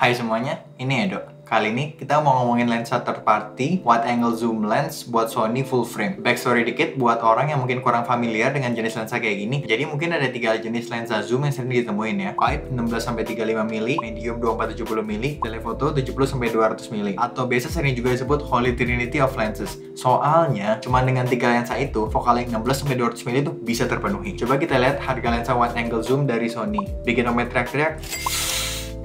Hai semuanya, ini Edo. Kali ini kita mau ngomongin lensa third party wide angle zoom lens buat Sony full frame. Backstory dikit buat orang yang mungkin kurang familiar dengan jenis lensa kayak gini. Jadi mungkin ada 3 jenis lensa zoom yang sering ditemuin ya. Wide 16-35 mm, medium 24-70 mm, telephoto 70-200 mm. Atau biasa sering juga disebut Holy Trinity of lenses. Soalnya cuma dengan 3 lensa itu, focal length 16-200 mm itu bisa terpenuhi. Coba kita lihat harga lensa wide angle zoom dari Sony. Bikin omet teriak-teriak.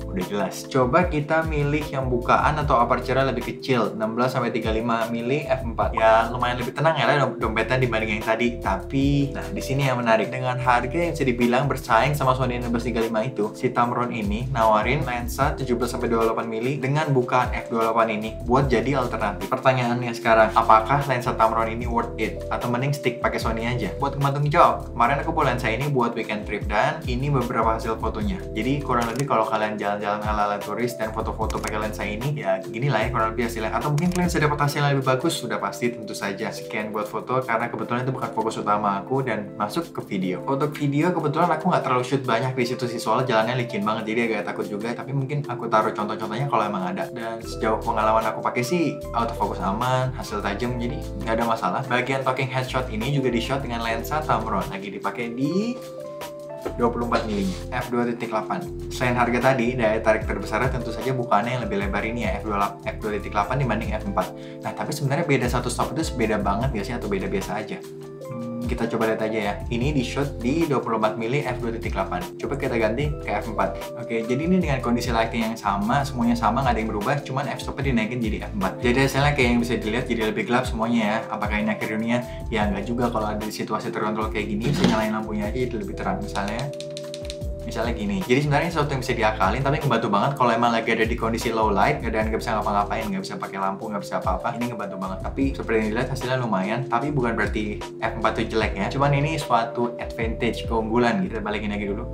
Udah jelas. Coba kita milih yang bukaan atau aperture lebih kecil, 16-35 mm f4. Ya lumayan lebih tenang ya lah dompetnya dibanding yang tadi. Tapi, nah di sini yang menarik, dengan harga yang bisa dibilang bersaing sama Sony 1635 itu, si Tamron ini nawarin lensa 17-28 mm dengan bukaan f28 ini buat jadi alternatif. Pertanyaannya sekarang, apakah lensa Tamron ini worth it? Atau mending stick pakai Sony aja? Buat ngebantu jawab, kemarin aku bawa lensa ini buat weekend trip dan ini beberapa hasil fotonya. Jadi kurang lebih kalau kalian jalan-jalan ala-ala turis dan foto-foto pakai lensa ini, ya gini lah ya kurang lebih hasilnya. Atau mungkin kalian bisa dapat hasil yang lebih bagus, sudah pasti tentu saja sekian buat foto karena kebetulan itu bukan fokus utama aku dan masuk ke video. Untuk video kebetulan aku nggak terlalu shoot banyak di situ sih, soalnya jalannya licin banget jadi agak takut juga, tapi mungkin aku taruh contoh-contohnya kalau emang ada. Dan sejauh pengalaman aku pakai sih autofocus aman, hasil tajam, jadi nggak ada masalah. Bagian talking headshot ini juga di shot dengan lensa Tamron, lagi dipakai di 24 mm f2.8. Selain harga tadi, daya tarik terbesarnya tentu saja bukannya yang lebih lebar ini ya, f2.8 dibanding f4. Nah, tapi sebenarnya beda satu stop itu beda banget gak sih atau beda biasa aja? Kita coba lihat aja ya. Ini di shot di 24 mm f2.8. Coba kita ganti ke f4. Oke, jadi ini dengan kondisi lighting yang sama, semuanya sama, nggak ada yang berubah, cuman f-stopnya dinaikin jadi f4. Jadi hasilnya kayak yang bisa dilihat jadi lebih gelap semuanya ya. Apakah ini akhir dunia? Ya nggak juga, kalau ada situasi terkontrol kayak gini, bisa nyalain lampunya aja jadi lebih terang misalnya gini. Jadi sebenarnya sesuatu yang bisa diakalin, tapi ngebantu banget kalau emang lagi ada di kondisi low light dan nggak bisa ngapa-ngapain, nggak bisa pakai lampu, nggak bisa apa-apa. Ini ngebantu banget. Tapi seperti yang dilihat hasilnya lumayan, tapi bukan berarti f4 itu jelek ya. Cuman ini suatu advantage, keunggulan gitu. Balikin lagi dulu.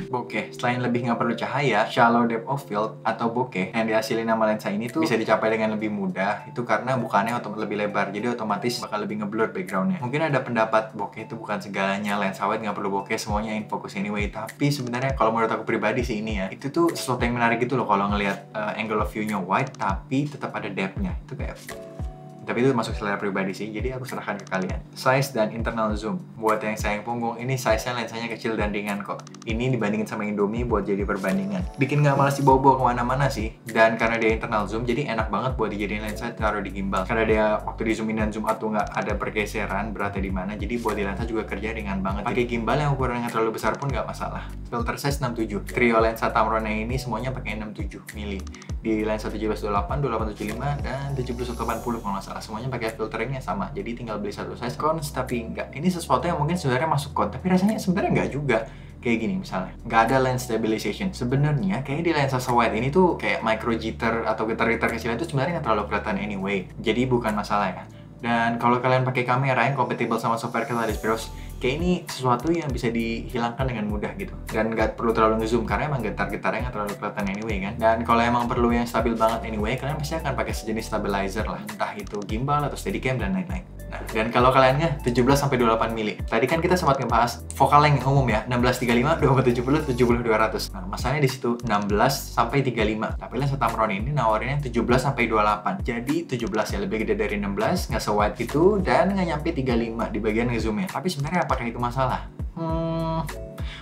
Bokeh, selain lebih nggak perlu cahaya, shallow depth of field atau bokeh yang dihasilin sama lensa ini tuh bisa dicapai dengan lebih mudah. Itu karena bukannya lebih lebar, jadi otomatis bakal lebih ngeblur backgroundnya. Mungkin ada pendapat bokeh itu bukan segalanya, lensa wide nggak perlu bokeh, semuanya in focus anyway. Tapi sebenarnya kalau menurut aku pribadi sih ini ya, itu tuh sesuatu yang menarik gitu loh kalau ngelihat angle of view-nya wide tapi tetap ada depth-nya. Itu kayak tapi itu masuk selera pribadi sih, jadi aku serahkan ke kalian. Size dan internal zoom. Buat yang sayang punggung, ini size-nya lensanya kecil dan ringan kok. Ini dibandingin sama Indomie buat jadi perbandingan. Bikin nggak malas dibawa-bawa kemana-mana sih. Dan karena dia internal zoom, jadi enak banget buat dijadiin lensa taruh di gimbal. Karena dia waktu di zoom in dan zoom out tuh nggak ada pergeseran beratnya di mana, jadi buat di lensa juga kerja ringan banget. Pakai gimbal yang ukurannya terlalu besar pun nggak masalah. Filter size 67. Trio lensa Tamron ini semuanya pakai 67 mm. Di lensa 17-28, 28-75, dan 70-80 kalau nggak salah. Semuanya pakai filteringnya sama, jadi tinggal beli satu size cons. Tapi enggak, ini sesuatu yang mungkin sebenarnya masuk con, tapi rasanya sebenarnya enggak juga. Kayak gini misalnya, nggak ada lens stabilization. Sebenarnya kayak di lensa wide ini tuh kayak micro jitter atau gitar-gitar kecil itu sebenarnya nggak terlalu kelihatan anyway, jadi bukan masalah ya. Dan kalau kalian pakai kamera yang compatible sama software Catalyst Bros, kayak ini sesuatu yang bisa dihilangkan dengan mudah gitu. Dan nggak perlu terlalu ngezoom karena emang gitar-gitarnya nggak terlalu kelihatan anyway kan. Dan kalau emang perlu yang stabil banget anyway, kalian pasti akan pakai sejenis stabilizer lah, entah itu gimbal atau steadicam dan lain-lain. Nah, dan kalau kalian 17-28 mm. Tadi kan kita sempat ngebahas focal length yang umum ya, 16-35, 20-70, 70-200. Nah, masalahnya di situ 16-35. Tapi lensa Tamron ini nawarinnya 17-28. Jadi 17 ya lebih gede dari 16, nggak se-wide gitu, dan nggak nyampe 35 di bagian ngezoomnya. Tapi sebenarnya apakah itu masalah?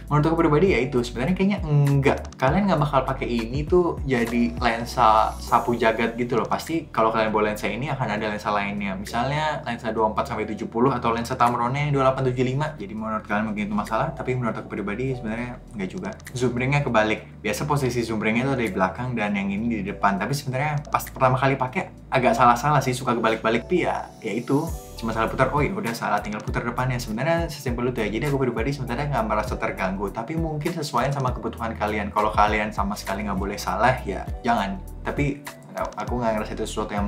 Menurut aku pribadi ya itu sebenarnya kayaknya enggak. Kalian nggak bakal pakai ini tuh jadi lensa sapu jagat gitu loh. Pasti kalau kalian bawa lensa ini akan ada lensa lainnya. Misalnya lensa 24-70 atau lensa Tamronnya 28-75. Jadi menurut kalian mungkin itu masalah, tapi menurut aku pribadi sebenarnya enggak juga. Zoom ring-nya kebalik. Biasa posisi zoom ring-nya itu ada di belakang dan yang ini di depan. Tapi sebenarnya pas pertama kali pakai agak salah-salah sih, suka kebalik-balik. Tapi ya itu cuma salah putar, oh ya udah salah, tinggal putar depannya. Sebenarnya sesimpel itu ya. Jadi aku pribadi sebenarnya nggak merasa terganggu, tapi mungkin sesuaiin sama kebutuhan kalian. Kalau kalian sama sekali nggak boleh salah ya jangan. Tapi aku nggak ngerasa itu sesuatu yang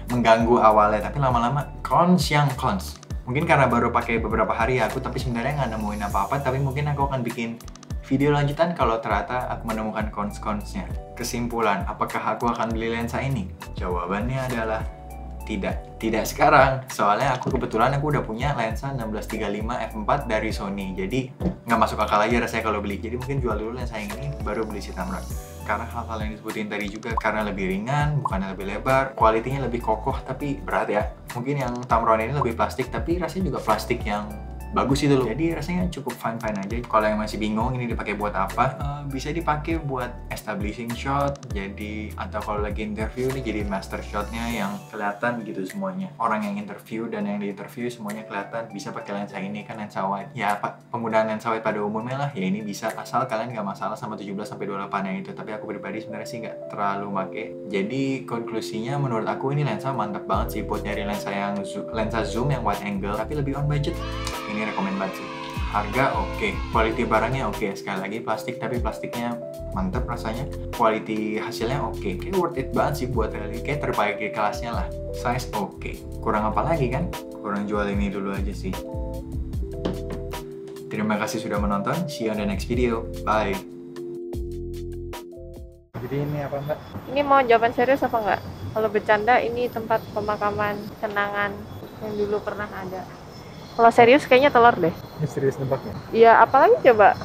mengganggu awalnya, tapi lama-lama cons yang cons. Mungkin karena baru pakai beberapa hari ya aku, tapi sebenarnya nggak nemuin apa-apa. Tapi mungkin aku akan bikin video lanjutan kalau ternyata aku menemukan cons-consnya. Kesimpulan, apakah aku akan beli lensa ini? Jawabannya adalah Tidak sekarang. Soalnya kebetulan aku udah punya lensa 1635 f4 dari Sony. Jadi nggak masuk akal aja rasanya kalau beli. Jadi mungkin jual dulu lensa yang ini, baru beli si Tamron. Karena hal-hal yang disebutin tadi juga, karena lebih ringan, bukannya lebih lebar, kualitinya lebih kokoh tapi berat ya. Mungkin yang Tamron ini lebih plastik, tapi rasanya juga plastik yang bagus itu loh. Jadi rasanya cukup fine-fine aja. Kalau yang masih bingung ini dipakai buat apa, bisa dipakai buat establishing shot. Jadi atau kalau lagi interview nih jadi master shotnya yang kelihatan gitu semuanya. Orang yang interview dan yang di interview semuanya kelihatan. Bisa pakai lensa ini kan, lensa wide. Ya penggunaan lensa wide pada umumnya lah. Ya ini bisa asal kalian nggak masalah sama 17-28 yang itu. Tapi aku pribadi sebenarnya sih nggak terlalu make. Jadi konklusinya menurut aku ini lensa mantap banget sih buat nyari lensa zoom yang wide angle tapi lebih on budget. Ini rekomend banget sih. Harga oke, quality barangnya oke. Sekali lagi plastik, tapi plastiknya mantep rasanya. Quality hasilnya oke. Kayak worth it banget sih buat Relly. Kayak terbaik di kelasnya lah. Size oke. Kurang apa lagi kan? Kurang jual ini dulu aja sih. Terima kasih sudah menonton. See you on the next video. Bye. Jadi ini apa Mbak? Ini mau jawaban serius apa enggak? Kalau bercanda ini tempat pemakaman kenangan yang dulu pernah ada. Kalau serius kayaknya telur deh. Ini serius nebaknya? Ya apalagi coba?